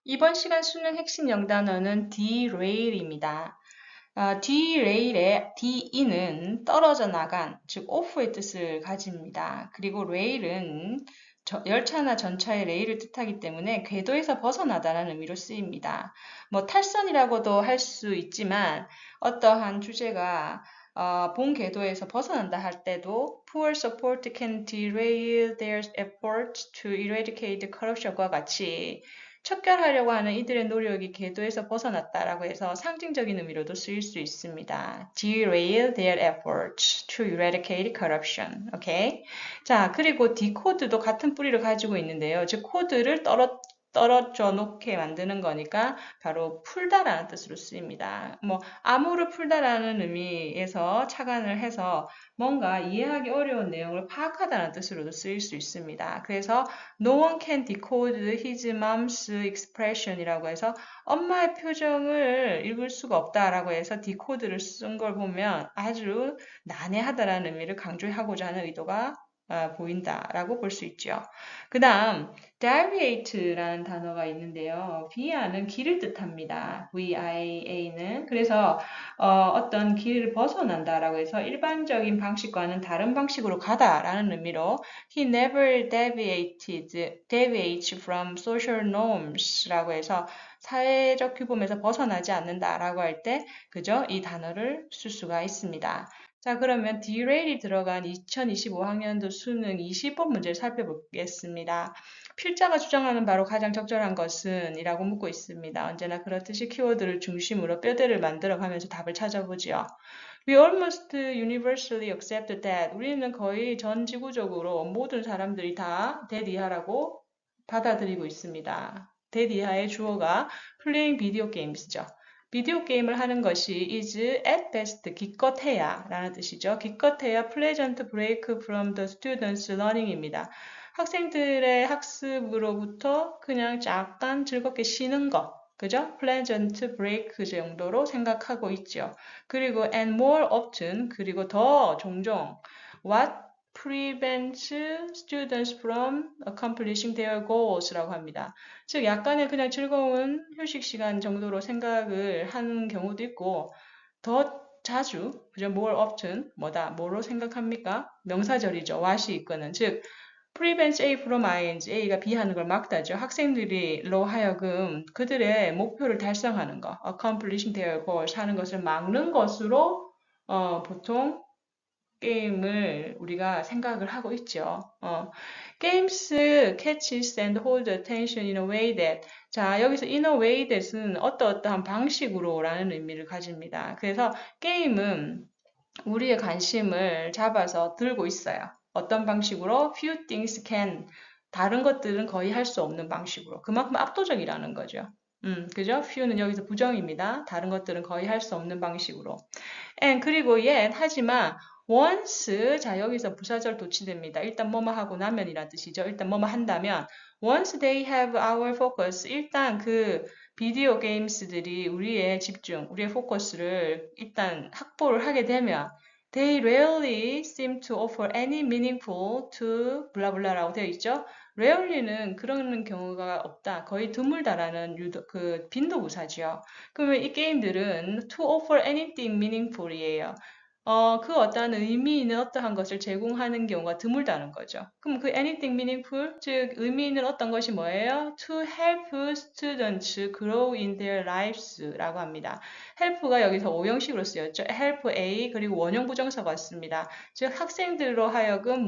이번 시간 수능 핵심 영단어는 derail입니다. derail의 de는 떨어져 나간, 즉 off의 뜻을 가집니다. 그리고 rail은 열차나 전차의 레일을 뜻하기 때문에 궤도에서 벗어나다라는 의미로 쓰입니다. 뭐 탈선이라고도 할 수 있지만 어떠한 주제가 본 궤도에서 벗어난다 할 때도 poor support can derail their efforts to eradicate corruption과 같이 척결하려고 하는 이들의 노력이 궤도에서 벗어났다라고 해서 상징적인 의미로도 쓰일 수 있습니다. Derail their efforts to eradicate corruption. 오케이. 자, 그리고 디코드도 같은 뿌리를 가지고 있는데요. 즉, 코드를 떨어져 놓게 만드는 거니까 바로 풀다라는 뜻으로 쓰입니다. 뭐 암호를 풀다라는 의미에서 착안을 해서 뭔가 이해하기 어려운 내용을 파악하다는 뜻으로도 쓰일 수 있습니다. 그래서 No one can decode his mom's expression이라고 해서 엄마의 표정을 읽을 수가 없다라고 해서 decode를 쓴 걸 보면 아주 난해하다라는 의미를 강조하고자 하는 의도가 보인다라고 볼 수 있죠. 그 다음 deviate라는 단어가 있는데요. via는 길을 뜻합니다. via는 그래서 어떤 길을 벗어난다라고 해서 일반적인 방식과는 다른 방식으로 가다라는 의미로 he never deviates from social norms라고 해서 사회적 규범에서 벗어나지 않는다라고 할 때 그죠? 이 단어를 쓸 수가 있습니다. 자, 그러면 derail이 들어간 2025학년도 수능 20번 문제를 살펴보겠습니다. 필자가 주장하는 바로 가장 적절한 것은 이라고 묻고 있습니다. 언제나 그렇듯이 키워드를 중심으로 뼈대를 만들어 가면서 답을 찾아보지요. We almost universally accept that 우리는 거의 전 지구적으로 모든 사람들이 다 that 이하라고 받아들이고 있습니다. that 이하의 주어가 playing video games죠. 비디오 게임을 하는 것이 is at best 기껏해야 라는 뜻이죠. 기껏해야 pleasant break from the students' learning입니다. 학생들의 학습으로부터 그냥 잠깐 즐겁게 쉬는 거, 그죠? pleasant break 정도로 생각하고 있죠. 그리고 and more often, 그리고 더 종종 what prevents students from accomplishing their goals라고 합니다. 즉 약간의 그냥 즐거운 휴식 시간 정도로 생각을 하는 경우도 있고 더 자주, 그죠? more often, 뭐로 생각합니까? 명사절이죠. what이 이끄는. 즉, prevents A from ing, A가 B 하는 걸 막다죠. 학생들이로 하여금 그들의 목표를 달성하는 거, accomplishing their goals 하는 것을 막는 것으로 보통 게임을 우리가 생각을 하고 있죠. Games catches and hold attention in a way that 자, 여기서 in a way that은 어떠한 방식으로 라는 의미를 가집니다. 그래서 게임은 우리의 관심을 잡아서 들고 있어요. 어떤 방식으로? Few things can. 다른 것들은 거의 할 수 없는 방식으로. 그만큼 압도적이라는 거죠. 그죠? few는 여기서 부정입니다. 다른 것들은 거의 할 수 없는 방식으로. and 그리고 yet 하지만 once 자 여기서 부사절 도치됩니다. 일단 뭐뭐 하고 나면이란 뜻이죠. 일단 뭐뭐 한다면 once they have our focus 일단 그 비디오 게임스들이 우리의 집중, 우리의 포커스를 일단 확보를 하게 되면 they rarely seem to offer any meaningful to 블라블라라고 되어 있죠. rarely는 그런 경우가 없다. 거의 드물다라는 그 빈도부사죠. 그러면 이 게임들은 to offer anything meaningful이에요. 그 어떠한 의미 있는 어떠한 것을 제공하는 경우가 드물다는 거죠. 그럼 그 anything meaningful, 즉 의미 있는 어떤 것이 뭐예요? To help students grow in their lives라고 합니다. help가 여기서 오형식으로 쓰였죠. help A 그리고 원형 부정사가 왔습니다. 즉 학생들로 하여금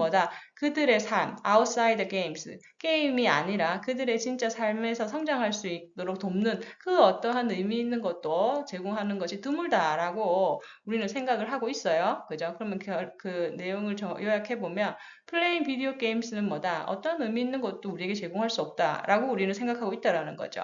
그들의 삶, outside the games, 게임이 아니라 그들의 진짜 삶에서 성장할 수 있도록 돕는 그 어떠한 의미 있는 것도 제공하는 것이 드물다라고 우리는 생각을 하고 있어요. 그죠? 그러면 그 내용을 요약해보면 플레잉 비디오 게임스는 어떤 의미 있는 것도 우리에게 제공할 수 없다라고 우리는 생각하고 있다라는 거죠.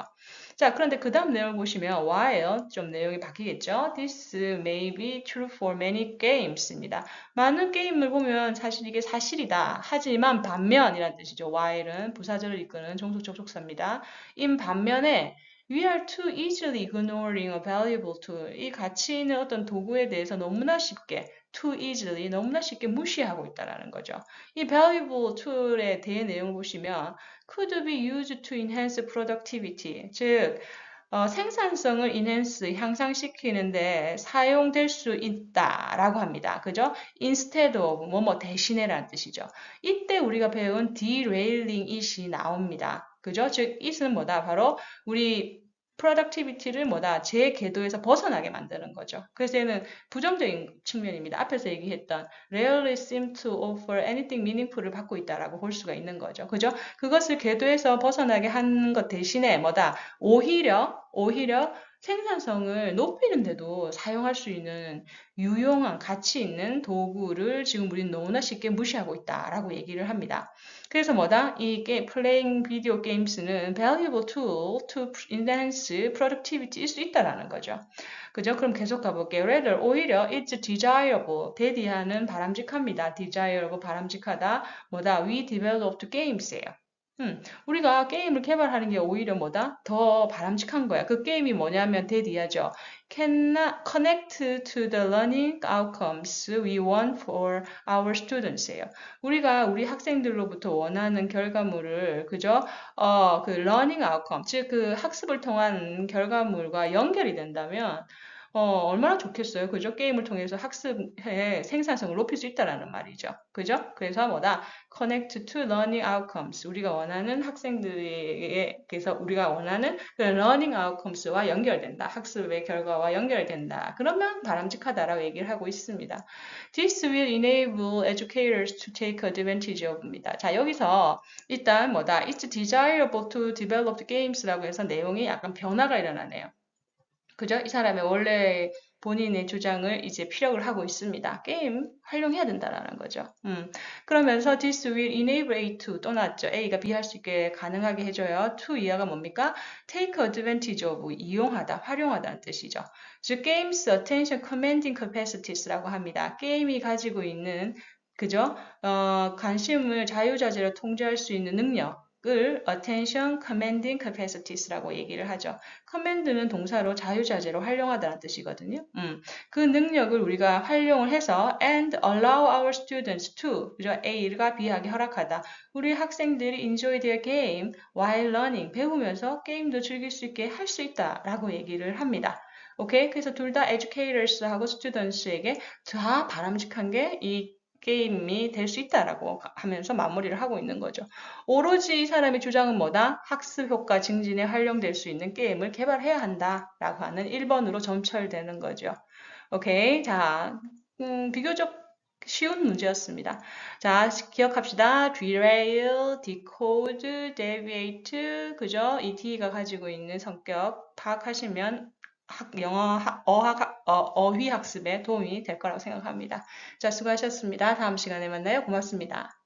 자, 그런데 그 다음 내용을 보시면 while 좀 내용이 바뀌겠죠. This may be true for many games입니다. 많은 게임을 보면 사실 이게 사실이다. 하지만 반면이란 뜻이죠. while은 부사절을 이끄는 종속 접속사입니다. in 반면에 We are too easily ignoring a valuable tool. 이 가치 있는 어떤 도구에 대해서 너무나 쉽게 too easily 너무나 쉽게 무시하고 있다라는 거죠. 이 valuable tool에 대해 내용을 보시면 could be used to enhance productivity, 즉 생산성을 enhance, 향상시키는데 사용될 수 있다라고 합니다. 그죠? instead of, 뭐뭐 대신에라는 뜻이죠. 이때 우리가 배운 derailing it이 나옵니다. 그죠? 즉, it은 뭐다? 바로 우리 productivity를 뭐다? 제 궤도에서 벗어나게 만드는 거죠. 그래서 얘는 부정적인 측면입니다. 앞에서 얘기했던 rarely seem to offer anything meaningful을 받고 있다라고 볼 수가 있는 거죠. 그죠? 그것을 궤도에서 벗어나게 하는 것 대신에 뭐다? 오히려 생산성을 높이는데도 사용할 수 있는 유용한 가치 있는 도구를 지금 우리는 너무나 쉽게 무시하고 있다라고 얘기를 합니다. 그래서 뭐다? 이 playing video games는 valuable tool to enhance productivity일 수 있다라는 거죠. 그죠? 그럼 계속 가볼게요. rather, 오히려 it's desirable, 대디하는 바람직합니다. desirable, 바람직하다. 뭐다? We developed games예요. 우리가 게임을 개발하는 게 오히려 뭐다? 더 바람직한 거야. 그 게임이 뭐냐면 대디하죠. Cannot connect to the learning outcomes we want for our students예요. 우리가 우리 학생들로부터 원하는 결과물을 그죠? 그 learning outcome, 즉 그 학습을 통한 결과물과 연결이 된다면 얼마나 좋겠어요. 그죠? 게임을 통해서 학습의 생산성을 높일 수 있다라는 말이죠. 그죠? 그래서 뭐다? connect to learning outcomes. 우리가 원하는 학생들에게서 우리가 원하는 그 learning outcomes와 연결된다. 학습의 결과와 연결된다. 그러면 바람직하다라고 얘기를 하고 있습니다. This will enable educators to take advantage of입니다. 자, 여기서 일단 뭐다? It's desirable to develop games라고 해서 내용이 약간 변화가 일어나네요. 그죠? 이 사람의 원래 본인의 주장을 이제 피력을 하고 있습니다. 게임 활용해야 된다라는 거죠. 그러면서 this will enable A to 또 나왔죠. A가 B 할 수 있게 가능하게 해줘요. to 이하가 뭡니까? take advantage of 이용하다, 활용하다는 뜻이죠. 즉 game's attention commanding capacities라고 합니다. 게임이 가지고 있는 그죠? 관심을 자유자재로 통제할 수 있는 능력. 을 attention commanding capacities라고 얘기를 하죠. command는 동사로 자유자재로 활용하다는 뜻이거든요. 그 능력을 우리가 활용을 해서 and allow our students to, 그죠? A가 B하게 허락하다. 우리 학생들이 enjoy their game while learning, 배우면서 게임도 즐길 수 있게 할 수 있다라고 얘기를 합니다. 오케이? 그래서 둘 다 educators하고 students에게 다 바람직한 게이 게임이 될 수 있다라고 하면서 마무리를 하고 있는 거죠. 오로지 이 사람의 주장은 뭐다? 학습 효과 증진에 활용될 수 있는 게임을 개발해야 한다라고 하는 1번으로 점철되는 거죠. 오케이. 자, 비교적 쉬운 문제였습니다. 자, 기억합시다. derail, decode, deviate, 그죠? 이 D가 가지고 있는 성격 파악하시면 영어, 어휘 학습에 도움이 될 거라고 생각합니다. 자, 수고하셨습니다. 다음 시간에 만나요. 고맙습니다.